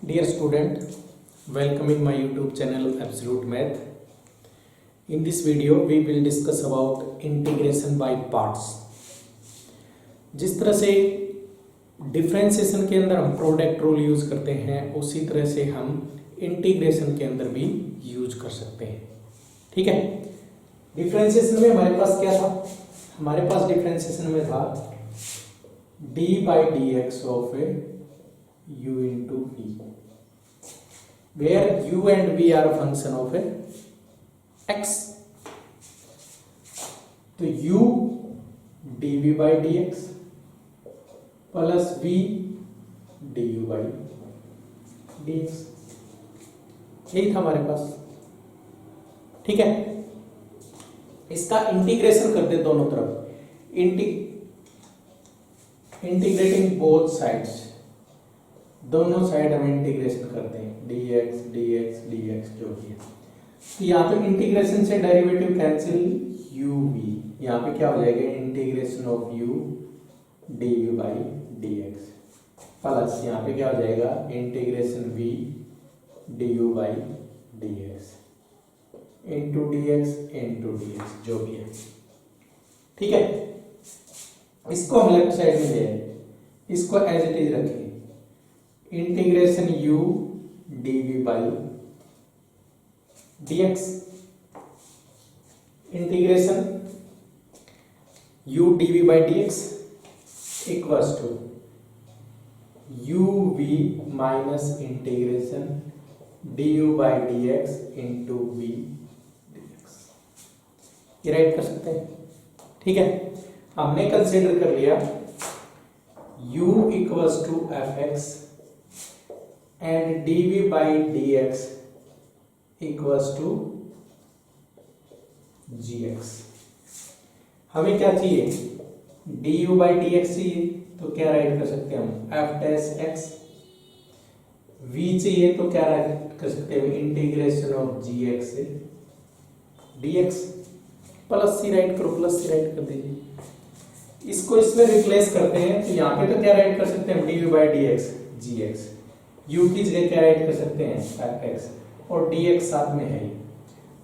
Dear student, welcome in my YouTube channel Absolute Math. In this video, we will discuss about integration by parts. जिस तरह से differentiation के अंदर हम product rule use करते हैं, उसी तरह से हम इंटीग्रेशन के अंदर भी यूज कर सकते हैं. ठीक है. डिफरेंशिएशन में हमारे पास क्या था? हमारे पास डिफरेंशिएशन में था D by D x of A u into v, where u and v are a function of a x. तो u dv by dx plus v du by dx, यही था हमारे पास. ठीक है. इसका इंटीग्रेशन करते दोनों तरफ, इंटीग्रेटिंग बोथ साइड्स, दोनों साइड हम इंटीग्रेशन करते हैं dx dx dx जो भी है. तो यहाँ पे इंटीग्रेशन से डेरिवेटिव कैंसिल uv, यहाँ पे क्या हो जाएगा integration of u dv by dx plus यहाँ पे क्या हो जाएगा integration v du by dx into dx जो भी है. ठीक है. इसको हम लेफ्ट साइड में ले आए, इसको एज इट इज रखें. इंटीग्रेशन u dv by dx integration u dv by dx equals to uv minus integration du by dx into v dx. ये राइट कर सकते हैं. ठीक है. हमने कंसीडर कर लिया u equals to F X and dv by dx equals to gx. हमें क्या चाहिए? du by dx चाहिए, तो क्या राइट कर सकते हैं हम f डैश x. v चाहिए तो क्या राइट कर सकते हैं इंटीग्रेशन ऑफ gx से dx. प्लस सी राइट करो, प्लस सी राइट कर दीजिए. इसको इसमें रिप्लेस करते हैं, तो यहाँ पे तो क्या राइट कर सकते हैं हम dv by dx gx. u की जगह क्या राइट कर सकते हैं एफ एक्स, और dx साथ में है,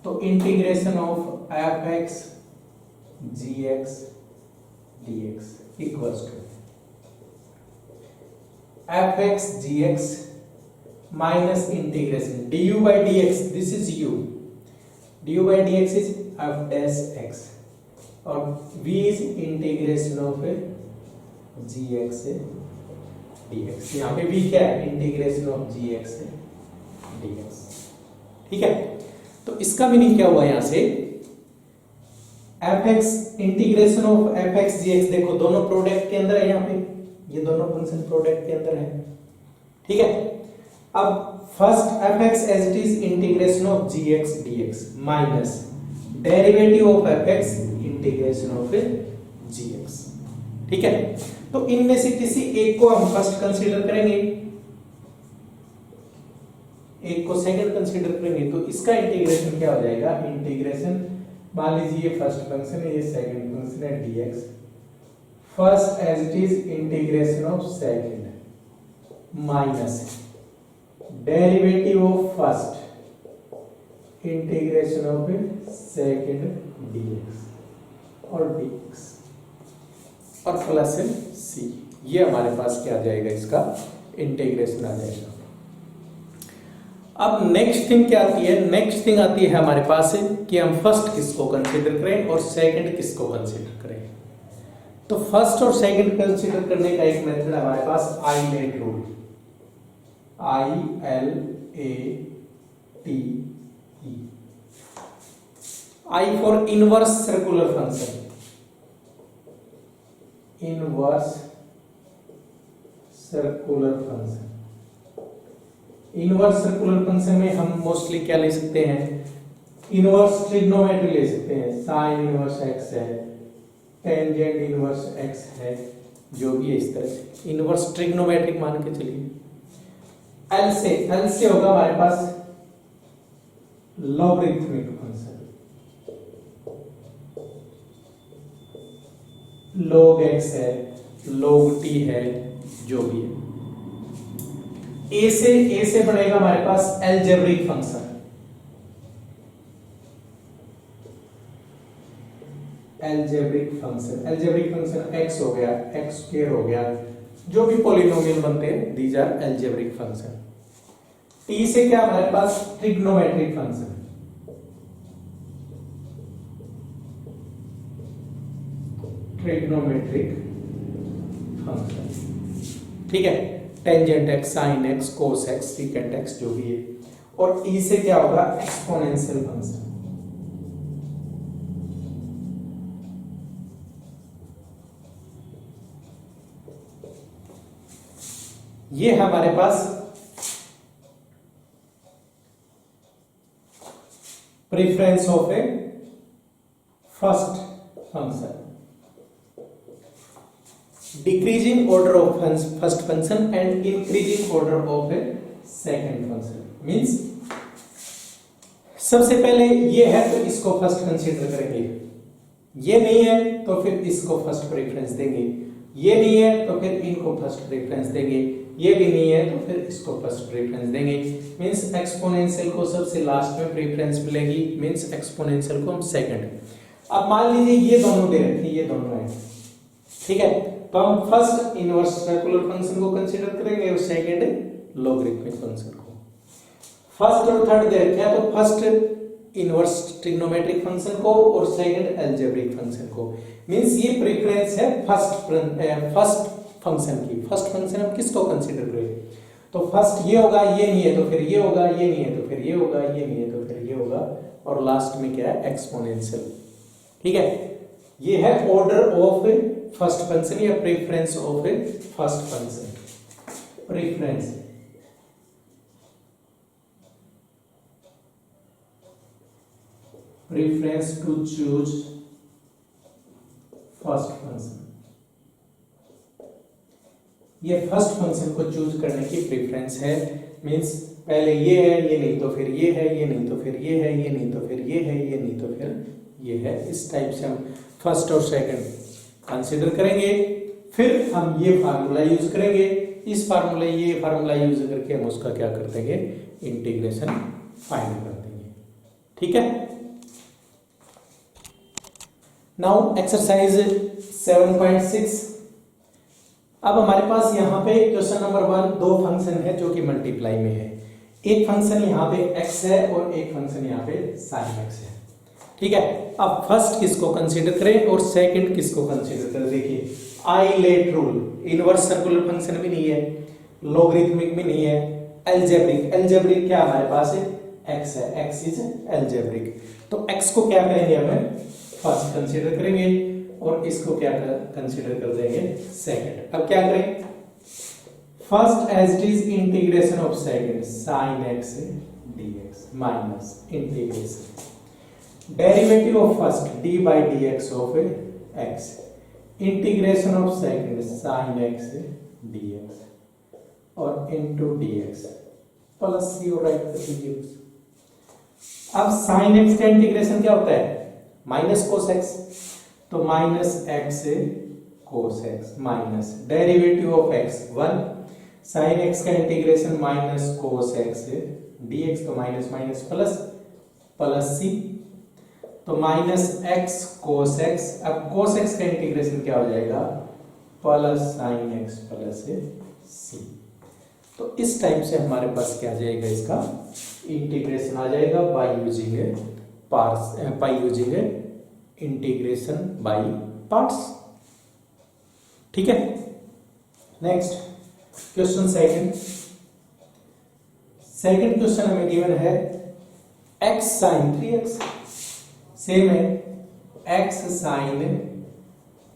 तो integration of F X G X D X equals to F X G X minus integration D U by D X. This is u, D U by D X is F dash X, और v is integration of G X से dx. यहाँ पे भी क्या है integration of gx से dx. ठीक है. तो इसका मीनिंग क्या हुआ यहाँ से fx integration of fx gx. देखो दोनों प्रोडक्ट के अंदर है, यहाँ पे ये दोनों फंक्शन प्रोडक्ट के अंदर है. ठीक है. अब first fx as it is integration of gx dx minus derivative of fx integration of gx. ठीक है. तो इनमें से किसी एक को हम फर्स्ट कंसीडर करेंगे, एक को सेकंड कंसीडर करेंगे. तो इसका इंटीग्रेशन क्या हो जाएगा इंटीग्रेशन, मान लीजिए ये फर्स्ट फंक्शन है, ये सेकंड फंक्शन है dx. First as it is integration of second minus derivative of first integration of second dx और dx और प्लस सी. ये हमारे पास क्या आ जाएगा, इसका इंटीग्रेशन आ जाएगा. अब नेक्स्ट थिंग क्या आती है? नेक्स्ट थिंग आती है हमारे पास कि हम फर्स्ट किसको कंसीडर करें और सेकंड किसको कंसीडर करें. तो फर्स्ट और सेकंड कंसीडर करने का एक मेथड हमारे पास ILATE rule, ILATE. I for inverse circular function, inverse circular function. Inverse circular function में हम मोस्टली क्या ले सकते हैं, इनवर्स ट्रिग्नोमेट्री ले सकते हैं. साइन इनवर्स एक्स है, टेंजेंट इनवर्स एक्स है, जो भी है इस तरह से इनवर्स ट्रिग्नोमेट्रिक मान के चलिए. एल से होगा हमारे पास लॉगरिथमिक फंक्शन, log x है, log t है, जो भी है. ए से बनेगा हमारे पास algebraic function, algebraic function x हो गया, एक्स स्क्वायर हो गया, जो भी पॉलिनोमियल बनते हैं these are algebraic function. T से क्या हमारे पास ट्रिग्नोमेट्रिक फंक्शन, ट्रिग्नोमेट्रिक फंक्शन, ठीक है, tangent X, sine X, cos X, secant X जो भी है। और ई से क्या होगा एक्सपोनेंशियल फंक्शन, ये हमारे पास preference of a first function, decreasing order of first function and increasing order of a second function. Means सबसे पहले ये है तो इसको फर्स्ट कंसीडर करेंगे, ये नहीं है तो फिर इसको फर्स्ट प्रेफरेंस देंगे, ये नहीं है तो फिर इनको फर्स्ट प्रेफरेंस देंगे, ये भी नहीं है तो फिर इसको फर्स्ट प्रेफरेंस देंगे। मींस एक्सपोनेंशियल को सबसे लास्ट में प्रेफरेंस मिलेगी, मींस एक्सपोनेंशियल को हम सेकंड। अब मान लीजिए ये दोनों दे रखे, ये दोनों है, ठीक है, तो हम फर्स्ट इनवर्स सर्कुलर फंक्शन को कंसीडर करेंगे और सेकंड लॉगरिथमिक फंक्शन को। फर्स्ट और थर्ड दे रखे हैं तो फर्स्ट इनवर्स ट्रिग्नोमेट्रिक फंक्शन को और सेकंड अलजेब्रिक फंक्शन को। मींस ये प्रेफरेंस है फर्स्ट फंक्शन की। फर्स्ट फंक्शन हम किसको कंसीडर करेंगे, तो फर्स्ट ये होगा, ये नहीं है तो फिर ये होगा, ये नहीं है तो फिर ये होगा, ये नहीं है तो फिर ये होगा, और लास्ट में क्या है एक्सपोनेंशियल, ठीक है। ये है ऑर्डर ऑफ फर्स्ट फंक्शन या preference of a first function. Preference to choose first function, ये फर्स्ट फंक्शन को चूज करने की प्रेफरेंस है। मींस पहले ये है, ये नहीं तो फिर ये है, ये नहीं तो फिर ये है, ये नहीं तो फिर ये है, ये नहीं तो फिर ये है। इस टाइप से हम फर्स्ट और सेकंड कंसीडर करेंगे। फिर हम ये फार्मूला यूज करेंगे, इस फार्मूला ये फार्मूला यूज करके हम उसका क्या कर देंगे, इंटीग्रेशन फाइंड कर देंगे, ठीक है। Now exercise 7.6। अब हमारे पास यहाँ पे क्वेश्चन नंबर 1 दो फंक्शन है जो कि मल्टीप्लाई में है। एक फंक्शन यहाँ पे x है और एक फंक्शन यहाँ पे sin x है, ठीक है। अब फर्स्ट किसको कंसीडर करें और सेकंड किसको कंसीडर करें। देखिए ILATE rule, inverse circular function भी नहीं है, लॉगरिथमिक भी नहीं है, अलजेब्रिक। अलजेब्रिक क्या हमारे पास है, x है, x इज अलजेब्रिक। तो x को क्या करेंगे, हमें फर्स्ट कंसीडर करेंगे और इसको क्या कंसीडर कर देंगे, सेकंड। अब क्या करें, first as it is integration of second sin x dx minus integration derivative of first d by dx of x integration of second sin x dx और इनटू dx प्लस c और right कर दीजिए। अब sin x का integration क्या होता है, minus cos x, तो minus x cos x minus derivative of x 1 sin x का integration minus cos x dx, तो minus minus plus plus c, तो माइनस x cos x। अब cos x का इंटीग्रेशन क्या हो जाएगा, plus sin x plus c। तो इस टाइप से हमारे पास क्या आ जाएगा, इसका इंटीग्रेशन आ जाएगा by using integration by parts, ठीक है। नेक्स्ट क्वेश्चन सेकंड क्वेश्चन हमें गिवन है x sin 3x, सेम है x sin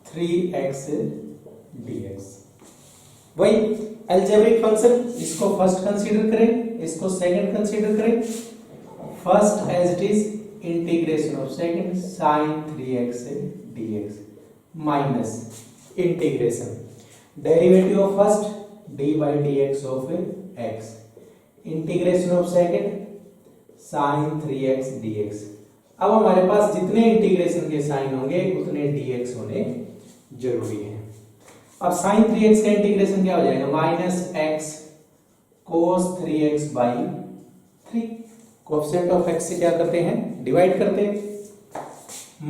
3x dx। वही अलजेब्रिक फंक्शन, इसको फर्स्ट कंसीडर करें, इसको सेकंड कंसीडर करें। First as it is integration of second sin 3x dx minus integration derivative of first d by dx of x integration of second sin 3x dx। अब हमारे पास जितने integration के sign होंगे उतने dx होने जरूरी है। अब sin 3x का इंटीग्रेशन क्या हो जाएगा, minus x cos 3x by 3, coefficient of x से क्या करते हैं, डिवाइड करते हैं,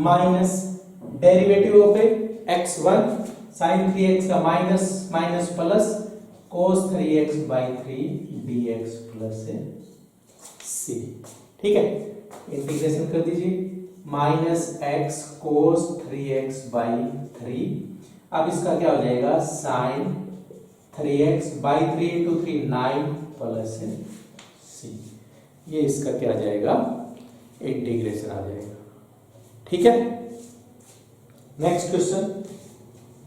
minus derivative of x1 sin 3x का minus minus plus cos 3x by 3 dx plus c। ठीक है, इंटीग्रेशन कर दीजिए, minus x cos 3x by 3, अब इसका क्या हो जाएगा, sin 3x by 3 into 3 9 plus c, ये इसका क्या आ जाएगा, इंटीग्रेशन आ जाएगा। ठीक है, next question,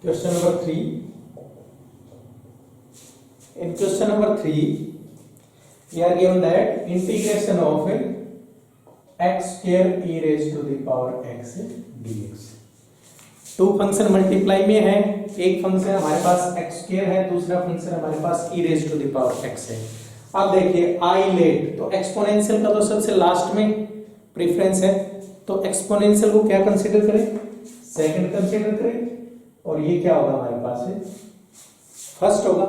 question number 3। In question number 3 we are given that integration of x square e raised to the power x dx। Two function multiply में है, एक फंक्शन हमारे पास x स्क्वायर है, दूसरा फंक्शन हमारे पास e raise to the power x है। अब देखिए आई लेट, तो एक्सपोनेंशियल का तो सबसे लास्ट में प्रेफरेंस है, तो एक्सपोनेंशियल को क्या कंसीडर करें, सेकंड कंसीडर करें, और ये क्या होगा हमारे पास है, फर्स्ट होगा।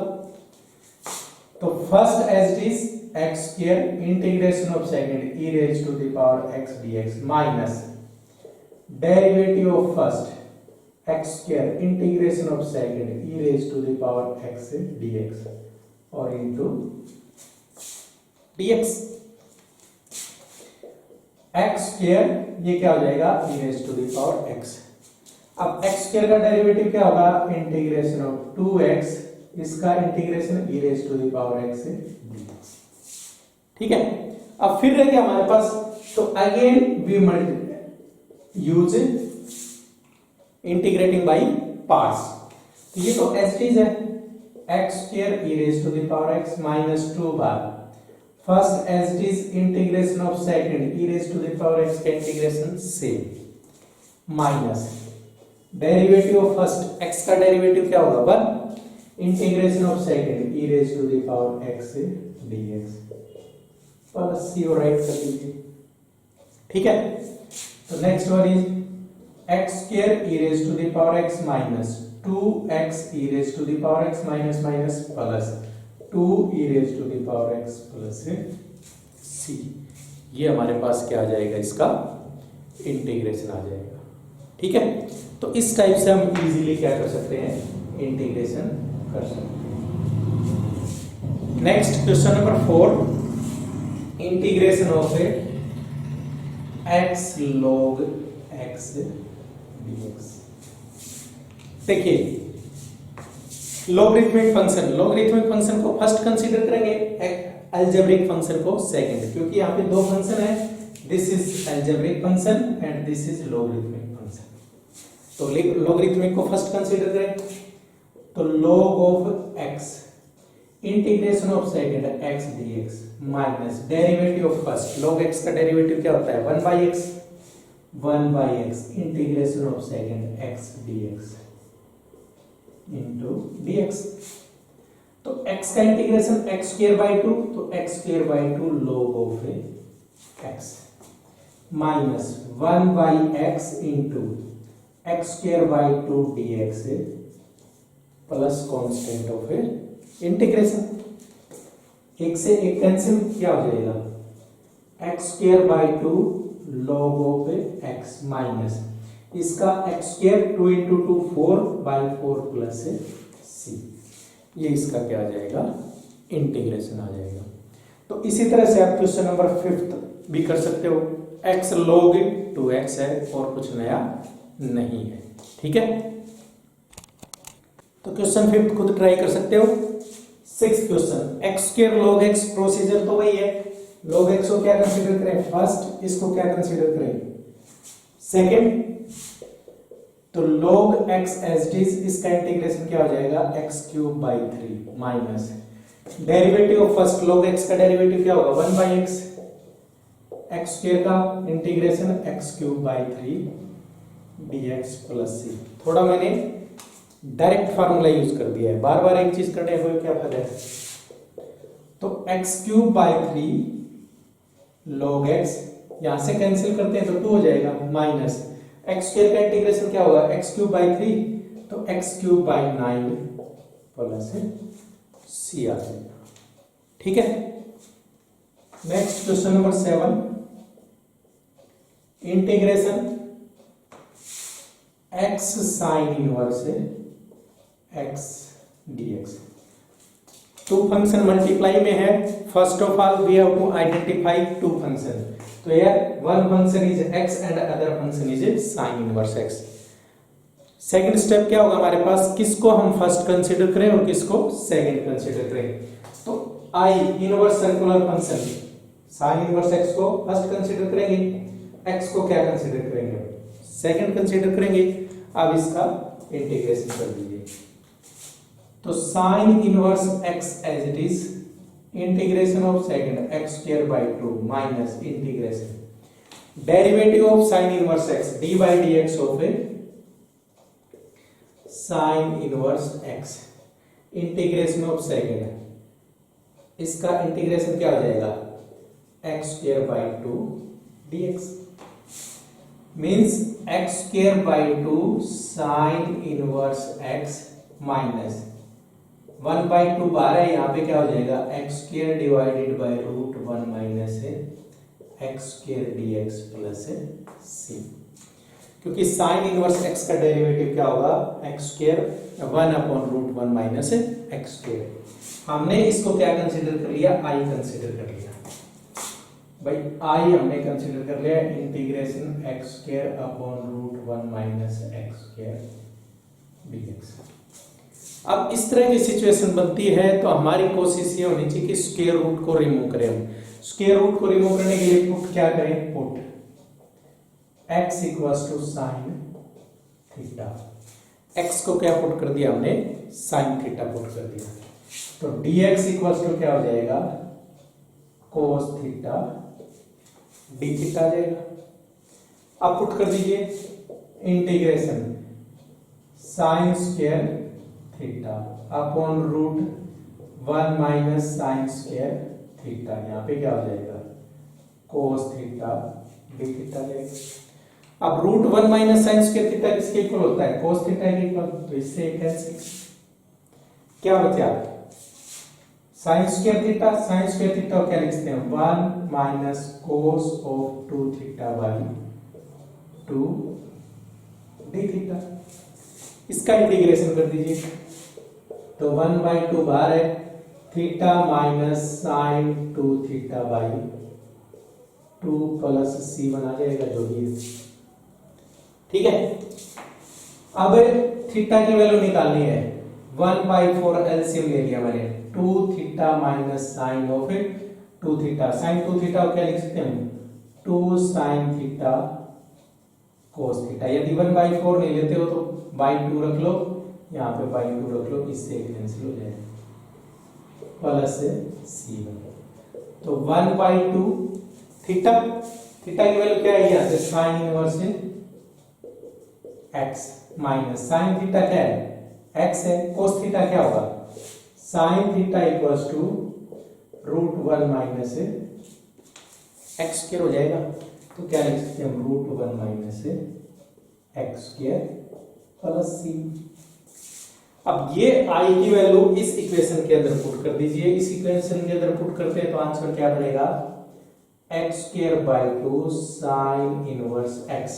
तो first as it is x square integration of second e raise to the power x dx minus derivative of first x square integration of second e raise to the power x dx और into dx। x square ये क्या हो जाएगा, e raise to the power x। अब x square का derivative क्या होगा, integration of 2x, इसका integration e raise to the power x dx। ठीक है, अब फिर रह गया हमारे पास, तो again we multiply use integrating by parts. तो ये तो एज इट इज है, x square e raise to the power x minus 2 बार first as it is integration of second e raise to the power x का integration same minus derivative of first x का derivative क्या होगा 1 integration of second e raise to the power x dx plus c और right कर दीजिए। ठीक है, तो next one is x square e raise to the power x minus 2x e raise to the power x minus minus plus 2 e raise to the power x plus c, ये हमारे पास क्या आ जाएगा, इसका इंटीग्रेशन आ जाएगा। ठीक है, तो इस टाइप से हम इजीली क्या कर सकते हैं, इंटीग्रेशन कर सकते हैं। Next question number 4, integration of x log x dx। देखिए लॉगरिथमिक फंक्शन को फर्स्ट कंसीडर करेंगे, अलजेब्रिक फंक्शन को सेकंड, क्योंकि यहाँ पे दो फंक्शन है, this is algebraic function and this is logarithmic function. तो लॉगरिथमिक को फर्स्ट कंसीडर करें, तो log of x integration of second x dx minus derivative of first log x का डेरिवेटिव क्या होता है 1 by x integration of second x dx into dx। तो x का इंटीग्रेशन x स्क्वायर बाय 2, तो x square by 2 log of x minus 1 by x into x square by 2 dx plus constant of integration, एक से एक cancel, क्या हो जाएगा x square by 2 log of x minus इसका x square 2 into 2 4 by 4 plus c, ये इसका क्या आ जाएगा, इंटीग्रेशन आ जाएगा। तो इसी तरह से आप क्वेश्चन नंबर 5 भी कर सकते हो, x log 2x है और कुछ नया नहीं है। ठीक है, तो क्वेश्चन 5 खुद ट्राई कर सकते हो। 6th question, x square log x, procedure तो वही है, log x को क्या कंसीडर करें फर्स्ट, इसको क्या कंसीडर करें सेकंड, तो log x as it is, इसका इंटीग्रेशन क्या हो जाएगा x cube by 3 minus derivative of first log x का डेरिवेटिव क्या होगा 1 बाई x, x स्क्वायर का integration x cube by 3 dx plus c। थोड़ा मैंने डायरेक्ट फार्मूला यूज कर दिया है, बार बार एक चीज करने हुए क्या फायदा है। तो x cube by 3 log x, यहां से कैंसिल करते हैं तो 2 हो जाएगा माइनस x स्क्वायर का इंटीग्रेशन क्या होगा x क्यूब बाई 3, तो x cube by 9 plus c आ जाएगा। ठीक है। Next question number 7, integration x sine inverse x dx। Two function multiply में है। First of all we have to identify two function. तो यार one function is x and other function is sine inverse x। Second step क्या होगा हमारे पास, किसको हम first consider करें और किसको सेकंड कंसीडर करें। तो आई inverse circular function sine inverse x को फर्स्ट कंसीडर करेंगे, x को क्या कंसीडर करेंगे, सेकंड कंसीडर करेंगे। अब इसका इंटीग्रेशन कर दीजिए। तो sine inverse x as it is integration of second x square by 2 minus integration derivative of sine inverse x d by dx of sine inverse x integration of second. इसका integration क्या हो जाएगा, x square by 2 dx means x square by 2 sine inverse x minus 1 by 2 बाहर है, यहाँ पे क्या हो जाएगा x square divided by root 1 minus x square dx plus c। क्योंकि साइन इनवर्स x का डेरिवेटिव क्या होगा, x square 1 upon root 1 minus x square. हमने इसको क्या कंसीडर कर लिया, i कंसीडर कर लिया भाई, i हमने कंसीडर कर लिया integration x square upon root 1 minus x square dx। अब इस तरह की सिचुएशन बनती है तो हमारी कोशिश ये होनी चाहिए कि स्क्वायर रूट को रिमूव करें। हम स्क्वायर रूट को रिमूव करने के लिए पुट क्या करें, put x equals to sine theta. x को क्या पुट कर दिया हमने, साइन थीटा पुट कर दिया। तो dx इक्वल्स टू क्या हो जाएगा, कोस थीटा डी थीटा आ जाएगा। अब पुट कर दीजिए integration sine square theta upon root 1 minus sine square theta, यहाँ पे क्या हो जाएगा कोस थीटा डी थीटा जाएगा। अब root 1 minus sine square theta किसके इक्वल होता है, कोस थीटा के इक्वल। तो इससे एक कैंसिल, क्या बचा sine square theta, sine square theta क्या लिखते हैं 1 minus cos of 2 theta by 2 d theta. इसका इंटीग्रेशन कर दीजिए। तो 1 बाई 2 बाहर है, theta minus sine 2 theta by 2 plus c बना जाएगा जो भी है, ठीक है। अब थीटा की वैल्यू निकालनी है, 1 बाई 4 एलसीएम ले लिया मैंने, 2 theta minus sine of 2 theta, sine 2 theta क्या लिख सकते हैं 2 साइन थीटा कोस थीटा। यदि 1 बाई 4 नहीं लेते हो तो बाई 2 रख लो, यहाँ पे बाई 2 रख लो, इससे कैंसिल हो जाएगा प्लस c। तो 1 बाई 2 थीटा, थीटा की वैल्यू क्या है यहाँ से sine inverse x minus sine theta क्या है x है, कोस थीटा क्या होगा sine theta equals to root 1 minus x square हो जाएगा। तो क्या लिख सकते हैं root 1 minus x square plus c। अब ये i की वैल्यू इस इक्वेशन के अंदर पुट कर दीजिए। इस इक्वेशन के अंदर पुट करते हैं तो आंसर क्या बनेगा x square by 2 sine inverse x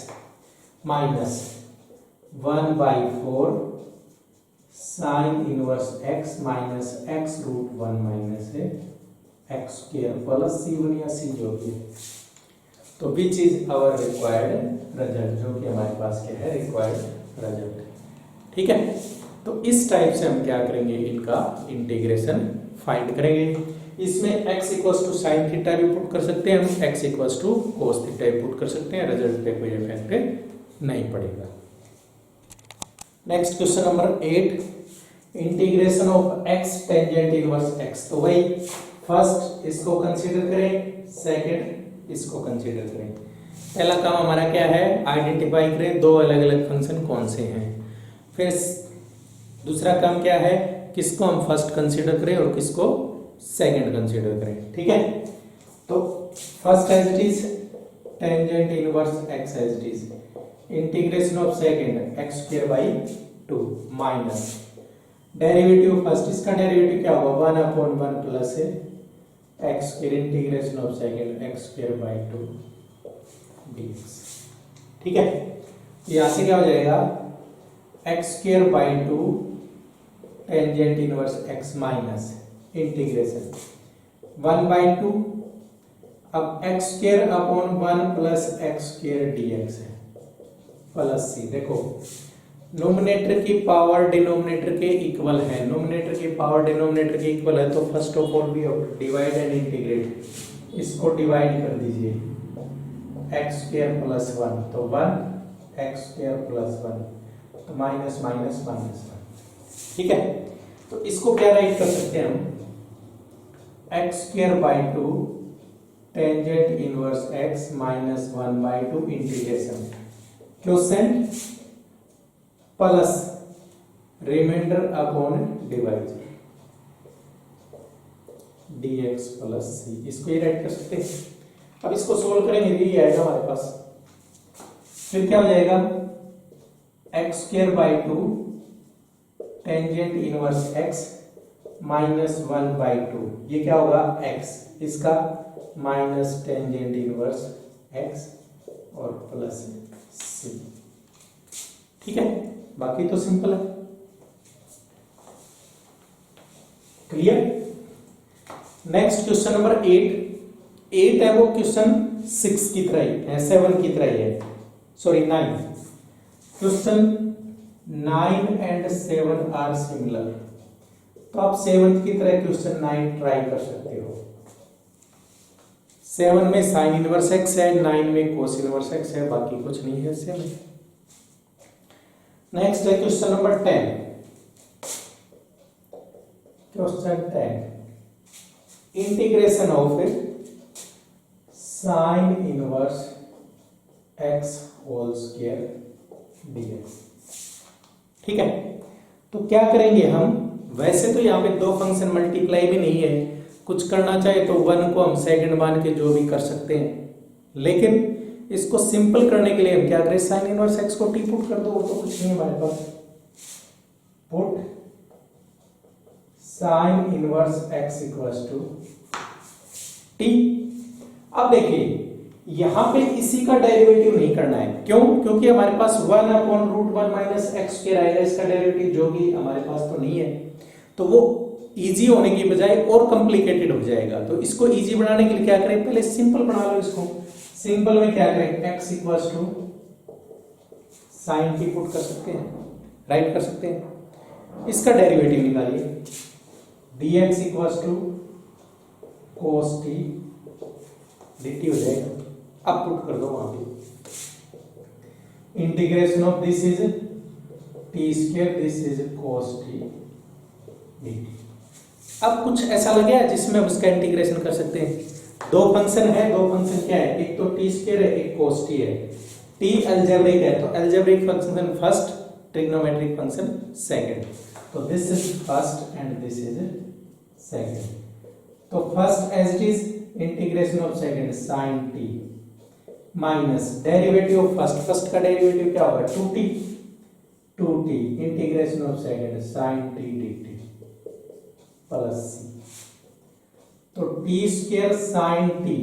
minus 1 by 4 sine inverse x minus x root 1 minus x square plus c1 या c जो भी है। तो which is our required result, जो कि हमारे पास क्या है रिक्वायर्ड रिजल्ट, ठीक है। तो इस टाइप से हम क्या करेंगे, इनका इंटीग्रेशन फाइंड करेंगे। इसमें x equals to sine theta भी पुट कर सकते हैं हम, x equals to cos theta भी पुट कर सकते हैं, रिजल्ट पे कोई इफेक्ट नहीं पड़ेगा। Next question number 8, integration of x tangent inverse x। तो वही फर्स्ट इसको कंसीडर करें, सेकंड इसको कंसीडर करें। पहला काम हमारा क्या है, आइडेंटिफाई करें दो अलग अलग फंक्शन कौन से हैं। फिर दूसरा काम क्या है, किसको हम फर्स्ट कंसीडर करें और किसको सेकंड कंसीडर करें, ठीक है। तो first as it is tangent inverse x as it is, integration of second x square by 2 minus derivative first, इसका डेरिवेटिव क्या होगा 1 upon 1 plus x square integration of second x square by 2 dx। ठीक है, यहां से क्या हो जाएगा x square by 2 tangent inverse x minus integration 1/2। अब x square upon 1 plus x square dx है प्लस सी। देखो नोमिनेटर की पावर डिनोमिनेटर के इक्वल है, नोमिनेटर की पावर डिनोमिनेटर के इक्वल है, तो फर्स्ट ऑफ ऑल भी डिवाइड एंड इंटीग्रेट, इसको डिवाइड कर दीजिए एक्स स्क्वायर प्लस 1 तो 1 एक्स स्क्वायर प्लस 1 तो माइनस माइनस माइनस 1। ठीक है, तो इसको क्या राइट कर सकते हैं हम x square by 2 tangent inverse x minus 1/2 integration quotient plus remainder upon divide dx plus C, इसको ये राइट कर सकते हैं। अब इसको सोल्व करेंगे, ये आएगा हमारे पास, फिर क्या हो जाएगा x square by 2 tangent inverse x minus 1/2, ये क्या होगा x, इसका माइनस टेंजेंट इनवर्स x और प्लस सी। ठीक है, बाकी तो सिंपल है, क्लियर। नेक्स्ट क्वेश्चन नंबर 8 है वो क्वेश्चन 6 की तरह ही है, 7 की तरह ही है, sorry 9। Question 9 and 7 are similar, तो आप 7 की तरह क्वेश्चन 9 ट्राई कर सकते हो। 7 में साइन इनवर्स एक्स है, 9 में कोस इनवर्स एक्स है, बाकी कुछ नहीं है, सेम है। नेक्स्ट है question number 10। Question 10 integration of sine inverse x whole square dx। ठीक है, तो क्या करेंगे हम, वैसे तो यहाँ पे दो फंक्शन मल्टीप्लाई भी नहीं है, कुछ करना चाहे तो 1 को हम सेकंड मान के जो भी कर सकते हैं, लेकिन इसको सिंपल करने के लिए हम क्या करें, साइन इनवर्स एक्स को टी पुट कर दो, तो कुछ नहीं है हमारे पास, put sine inverse x equals to t. अब देखिए यहां पे इसी का डेरिवेटिव नहीं करना है, क्यों, क्योंकि हमारे पास 1/√1 माइनस एक्स स्क्वायर आएगा, इसका डेरिवेटिव जो कि हमारे पास तो नहीं है, तो वो इजी होने की बजाय और कॉम्प्लिकेटेड हो जाएगा। तो इसको इजी बनाने के लिए क्या करें, पहले सिंपल बना लो इसको। सिंपल में क्या करें, x equals to sine t put कर सकते हैं, राइट कर सकते हैं, इसका डेरिवेटिव निकालिए, dx equals to cos t dt हो जाएगा। अब पुट कर दो वहां पे, integration of this is t square, this is cos t dt। अब कुछ ऐसा लगे जिसमें हम उसका इंटीग्रेशन कर सकते हैं। दो फंक्शन है, दो फंक्शन क्या है, एक तो टी स्क्वायर है, एक कोस टी है। टी अलजेब्रिक है, तो algebraic function first, trigonometric function second, तो this is first and this is second. तो first as it is integration of second sine t minus derivative of first, first का derivative क्या होगा 2t integration of second sine t dt plus सी। तो t square sine t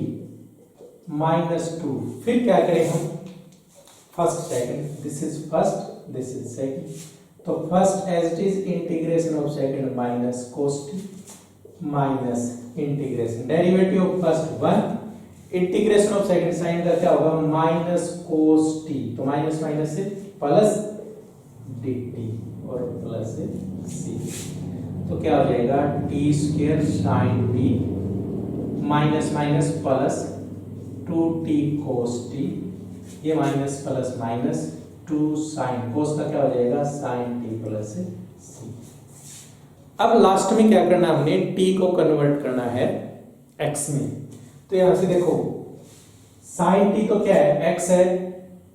minus 2, फिर क्या करें हम, first second, this is first this is second, तो first as it is integration of second minus cos t minus integration derivative of first 1 integration of second sine का क्या होगा minus cos t, तो minus minus से plus dt और plus सी, तो क्या हो जाएगा t square sine t minus minus plus 2t cos t, ये minus plus minus 2 sine, cos का क्या हो जाएगा साइन टी प्लस सी। अब लास्ट में क्या करना है, हमने t को कन्वर्ट करना है x में, तो यहां से देखो साइन टी तो क्या है x है,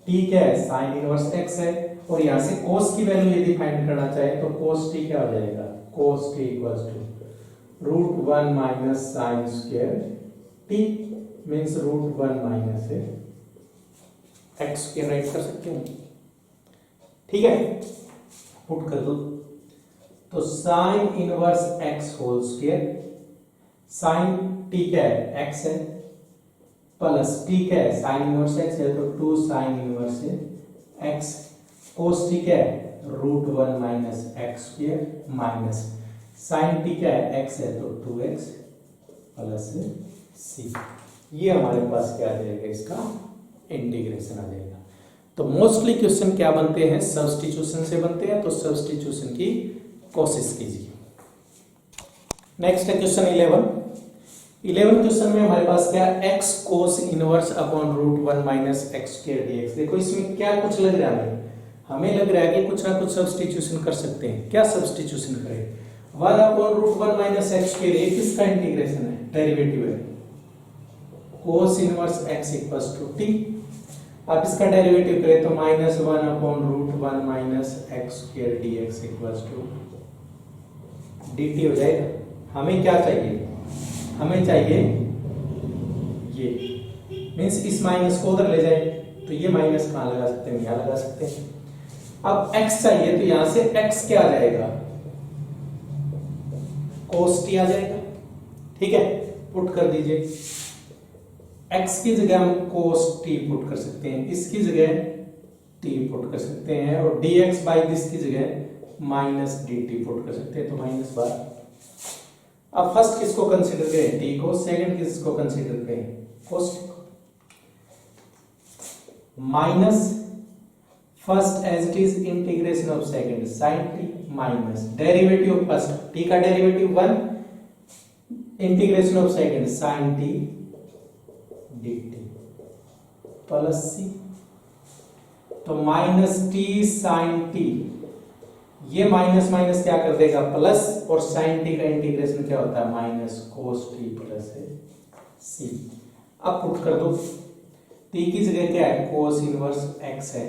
t क्या है साइन इनवर्स x है, और यहां से cos की वैल्यू यदि फाइंड करना चाहे तो cos t क्या हो जाएगा, cos t equals to √1 minus sine square t means √1 minus x square write कर सकते हैं। ठीक है, पुट कर दो, तो sine inverse x whole square, sine t क्या है x है प्लस टी क्या है साइन इनवर्स x है तो 2 sine inverse x cos t क्या है √1 minus x square minus sine t क्या है x है तो 2x प्लस c। ये हमारे पास क्या आ जाएगा इसका इंटीग्रेशन आ जाएगा। तो मोस्टली क्वेश्चन क्या बनते हैं सब्स्टिट्यूशन से बनते हैं, तो सब्स्टिट्यूशन की कोशिश कीजिए। नेक्स्ट है क्वेश्चन 11 क्वेश्चन में हमारे पास क्या x cos inverse upon √1 minus x square dx। देखो इसमें क्या कुछ लग रहा है हमें लग रहा है कि कुछ ना कुछ सब्स्टिट्यूशन कर सकते हैं। क्या सब्स्टिट्यूशन करें 1 अपॉन √1 माइनस एक्स स्क्वायर ये किसका इंटीग्रेशन है डेरिवेटिव है cos inverse x equals to t। आप इसका डेरिवेटिव करें तो -1 upon √1 minus x square dx equals to dt हो जाएगा। हमें क्या चाहिए हमें चाहिए ये मींस इस माइनस को उधर ले जाए तो ये माइनस कहां लगा सकते हैं यहां लगा सकते हैं। अब x चाहिए तो यहां से x क्या आ जाएगा cos t आ जाएगा। ठीक है पुट कर दीजिए x की जगह हम cos t पुट कर सकते हैं इसकी जगह t पुट कर सकते हैं और dx बाई दिस की जगह माइनस dt पुट कर सकते हैं तो माइनस बार। अब फर्स्ट किसको कंसीडर करें t को सेकंड किसको कंसीडर करें cos t को minus first as it is integration of second sin t minus derivative of first t का derivative 1 integration of second sin t dt plus c तो minus t sin t ये minus minus क्या कर देगा plus और sin t का integration क्या होता है minus cos t plus c। अब पुट कर दो t की जगह क्या है cos इनवर्स x है।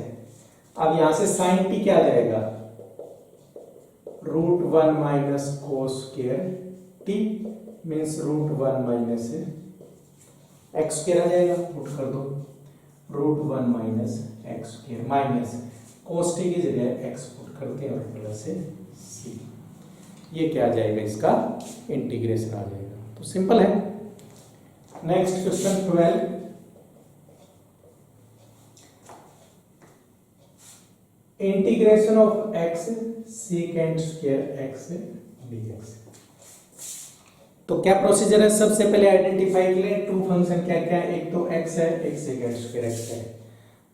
अब यहां से sin t क्या आ जाएगा √1 minus cos square t means √1 minus x square आ जाएगा। पुट कर दो √1 minus x square minus cos t की जगह x पुट करते हैं और प्लस c। ये क्या आ जाएगा इसका इंटीग्रेशन आ जाएगा। तो सिंपल है। Next question 12 integration of x second square x dx। तो क्या प्रोसीजर है सबसे पहले आइडेंटिफाई के लिए टू फंक्शन क्या क्या है एक तो x है एक सेकेंड स्क्वायर x है।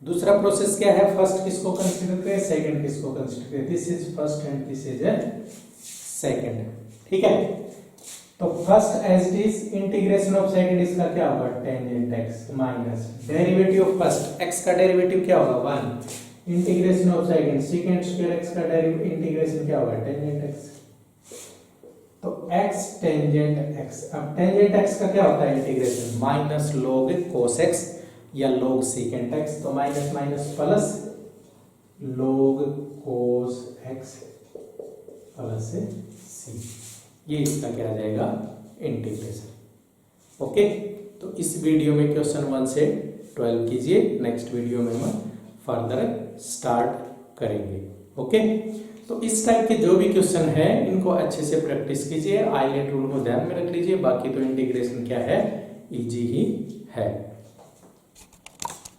दूसरा प्रोसेस क्या है फर्स्ट किसको कंसीडर करें सेकंड किसको कंसीडर करें this is first and this is second. ठीक है तो first as it is integration of second इसका क्या होगा tangent x minus derivative of first x का डेरिवेटिव क्या होगा 1 integration of second second square x का डेरिवेटिव इंटीग्रेशन क्या होगा टेंजेंट x तो x टेंजेंट x। अब टेंजेंट x का क्या होता है integration minus log cos x या log secant x तो minus minus plus log cos x plus c। ये इसका क्या आ जाएगा इंटीग्रेशन। ओके तो इस वीडियो में क्वेश्चन 1 से 12 कीजिए नेक्स्ट वीडियो में हम फर्दर स्टार्ट करेंगे। ओके तो इस टाइप के जो भी क्वेश्चन है इनको अच्छे से प्रैक्टिस कीजिए आइलेट रूल को ध्यान में रख लीजिए बाकी तो इंटीग्रेशन क्या है इजी ही है।